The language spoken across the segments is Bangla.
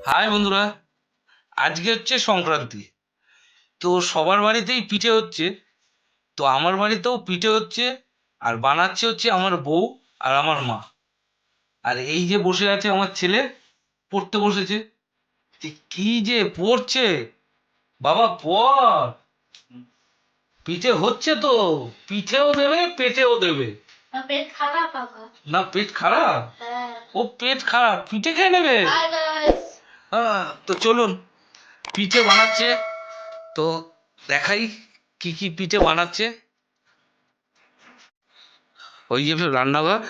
হাই বন্ধুরা, আজকে হচ্ছে সংক্রান্তি। তো সবার বাড়িতেই পিঠে হচ্ছে, তো আমার বাড়িতেও পিঠে হচ্ছে। আর বানাচ্ছে হচ্ছে আমার বউ আর আমার মা। আর এই যে বসে আছে আমার ছেলে, পড়তে বসেছে। কি যে পড়ছে, বাবা পড়। পিঠে হচ্ছে তো, পিঠেও দেবে পেটেও দেবে। না পেট খারাপ বাবা। না পেট খারাপ? হ্যাঁ। ও পেট খারাপ, পিঠে খেয়ে নেবে। Hi guys. তো চলুন, পিঠে বানাচ্ছে তো দেখাই কি কি পিঠে বানাচ্ছে। ওই যে রান্নাঘর,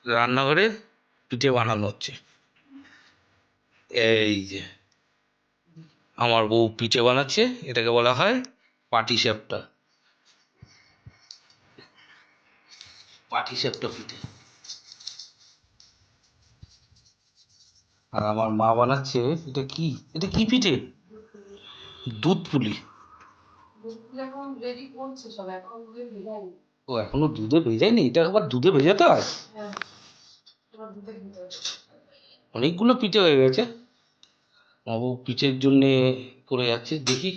রান্নাঘরে পিঠে বানানো হচ্ছে। এই যে আমার বউ পিঠে বানাচ্ছে, এটাকে বলা হয় পাটিসাপটা। পাটিসাপটা পিঠে। আর আমার মা বানাচ্ছে, এটা কি, এটা কি পিঠে? দুধ পুলি। ও এখনো দুধে ভেজায়নি, এটা আবার দুধে ভেজাতে হয়? অনেকগুলো পিঠে হয়ে গেছে। আমার বউ পিঠের জন্য করে যাচ্ছে, দেখি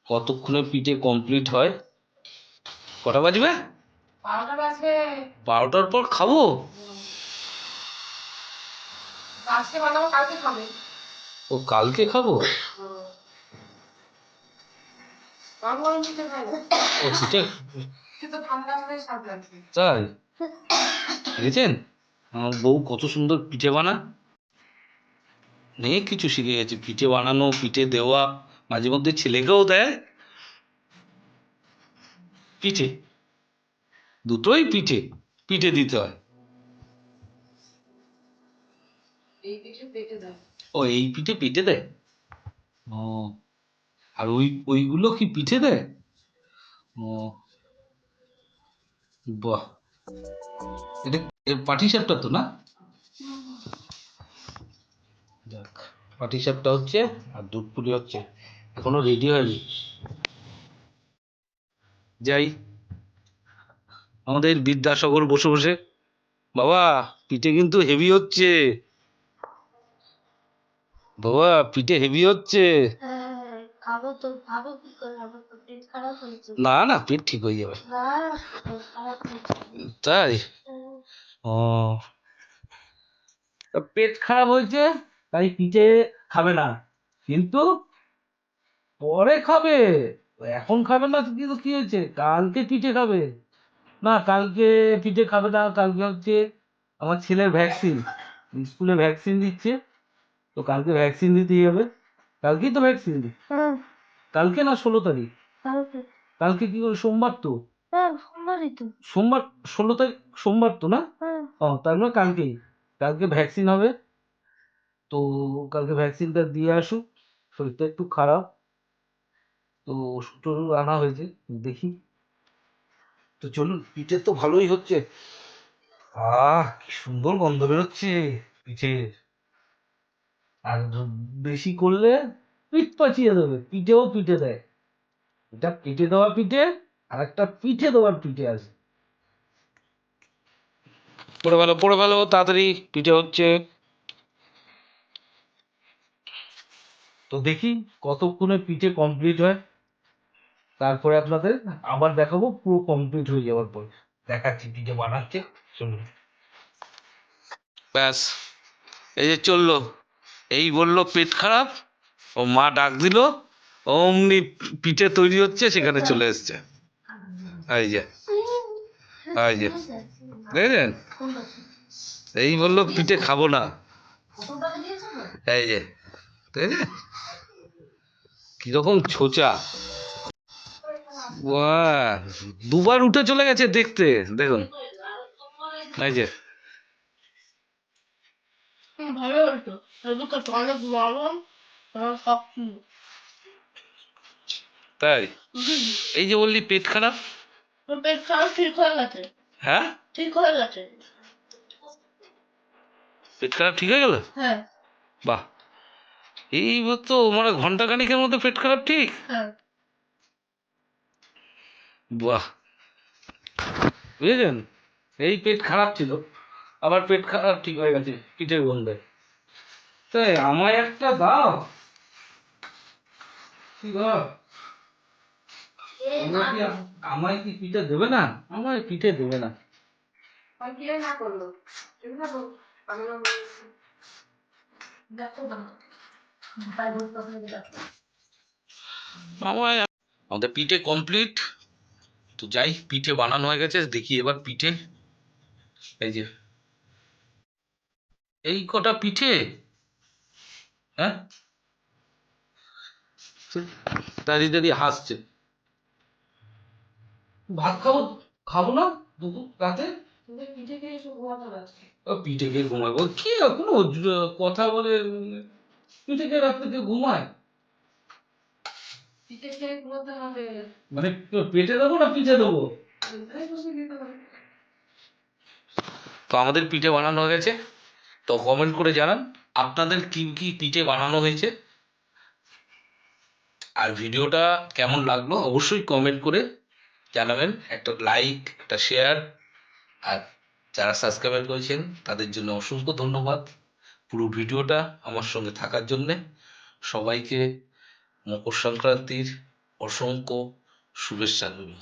কতক্ষণে পিঠে কমপ্লিট হয়। কটা বাজবে? 12টা বাজবে। 12টার পর খাবো? আজকে বানাবো, কালকে খাবে। ও কালকে খাবো? গরম গরম পিঠে খাবো। ও পিঠে, কিন্তু ঠান্ডা হলে স্বাদ লাগবে। তাই? দেখেছেন আমার বউ কত সুন্দর পিঠে বানায়। অনেক কিছু শিখে গেছে, পিঠে বানানো, পিঠে দেওয়া, মাঝে মধ্যে ছেলেকেও দেয় পিঠে। দুটোই পিঠে, পিঠে দিতে হয়। এই পিঠে পেটে দেয়। ও এই পিঠে পিঠে দেয়। ও আর ওইগুলো কি পিঠে দেয়? ও বাহ, এটা পাটিসাপটা তো না? যাক, পাটিসাপটা হচ্ছে আর দুধ পুলি হচ্ছে, এখনো রেডি হয়নি। যাই, আমাদের বিদ্যাসাগর বসে বসে, বাবা পিঠে কিন্তু হেভি হচ্ছে, বাবা পিঠে হেভি হচ্ছে। হ্যাঁ, খাবো তো, খাবো কি করে, আমার তো পেট খারাপ হয়েছে। না না, পেট ঠিক হয়ে যাবে। না, পেট খারাপ হয়েছে। তাই? ও তা পেট খারাপ হয়েছে তাই পিঠে খাবে না, কিন্তু পরে খাবে। এখন খাবে না কিন্তু কি হয়েছে, কালকে পিঠে খাবে। না কালকে পিঠে খাবে না, কালকে হচ্ছে আমার ছেলের ভ্যাকসিন, স্কুলে ভ্যাকসিন দিচ্ছে, তো কালকে ভ্যাকসিন দিতে যাবে। কালকেই তো ভ্যাকসিন দি, হ্যাঁ, কালকে না 16 তারিখ? কালকে। কালকে কি করে, সোমবার তো? হ্যাঁ, সোমবারই তো। সোমবার, 16 তারিখ সোমবার তো না? হ্যাঁ। ও তার মানে কালকেই, কালকে ভ্যাকসিন হবে। তো কালকে ভ্যাকসিনটা দিয়ে আসুক, শরীরটা একটু খারাপ, তো ওষুধ টষুধ আনা হয়েছে, দেখি। তো চলুন, পিঠে তো ভালোই হচ্ছে। কি সুন্দর গন্ধ বেরোচ্ছে পিঠে। আর বেশি করলে পিঠ পাচিয়ে দেবে, পিঠেও পিঠে দেয়। এটা পিঠে দেওয়া পিঠে, আর একটা পিঠে দেওয়ার পিঠে আছে। পড়ে ভালো, পড়ে ভালো, তাড়াতাড়ি পিঠে হচ্ছে। তো দেখি কতক্ষণে পিঠে কমপ্লিট হয়, তারপরে আপনাদের আবার দেখাবো পুরো কমপ্লিট হয়ে যাওয়ার পর। দেখাচ্ছি পিঠে বানাচ্ছে, চলুন। ব্যাস, এই যে চললো, এই বললো পেট খারাপ, ও মা ডাক দিল, অমনি পিঠে তৈরি হচ্ছে, সেখানে চলে এসছে। এই যে, এই যে দেখলেন, এই বললো পিঠে খাবো না, এই যে দেখলেন কিরকম ছোচা। বাহ, দুবার উঠে চলে গেছে দেখতে, দেখুন। এই যে ভালো হতো, এদিকে অনেক গরম, সব তাই? এই যে বললি পেট খারাপ, পেট খারাপ ঠিক হয়ে গেছে। হ্যাঁ ঠিক হয়ে গেছে। পেট খারাপ ঠিক হয়ে গেল? হ্যাঁ। বাহ, এই তো মানে ঘন্টা খানিকের মধ্যে পেট খারাপ ঠিক। হ্যাঁ। বাহ, বুঝেছেন, এই পেট খারাপ ছিল, আবার পেট খারাপ ঠিক হয়ে গেছে পিঠের গন্ধে। তাই আমায় একটা দাও। কি গো, এই তোমরা মা কি আমায় কি পিঠে দেবে না? আমায় পিঠে দেবে না। কি না করলো তুমি না বল আমি না দেখো না ভাই বলতো আপনি দেখো আমায় আমাদের পিঠে কমপ্লিট। তো যাই, পিঠে বানানো হয়ে গেছে, দেখি এবার পিঠে। এই যে এই কটা পিঠে, হ্যাঁ, দাঁড়িয়ে দাঁড়িয়ে হাসছে। ভাত খাবো, খাবো না দুপুর রাতে? তুমি পিঠে খেয়ে এসে ঘুমাতে পারছো পিঠে খেয়ে ঘুমাবো কি এখনো কথা বলে? পিঠে খেয়ে রাত্রে কেউ ঘুমায়? পিঠে খেয়ে ঘুমাতে হবে মানে পেটে দেবো না পিঠে দেবো? এই বসে খেতে হবে তো আমাদের পিঠে বানানো হয়ে গেছে। তো কমেন্ট করে জানান আপনাদের কি কি পিঠে বানানো হয়েছে, আর ভিডিওটা কেমন লাগলো অবশ্যই কমেন্ট করে জানাবেন। একটা লাইক, একটা শেয়ার, আর যারা সাবস্ক্রাইব করেছেন তাদের জন্য অসংখ্য ধন্যবাদ। পুরো ভিডিওটা আমার সঙ্গে থাকার জন্যে সবাইকে মকর সংক্রান্তির অসংখ্য শুভেচ্ছা রইল।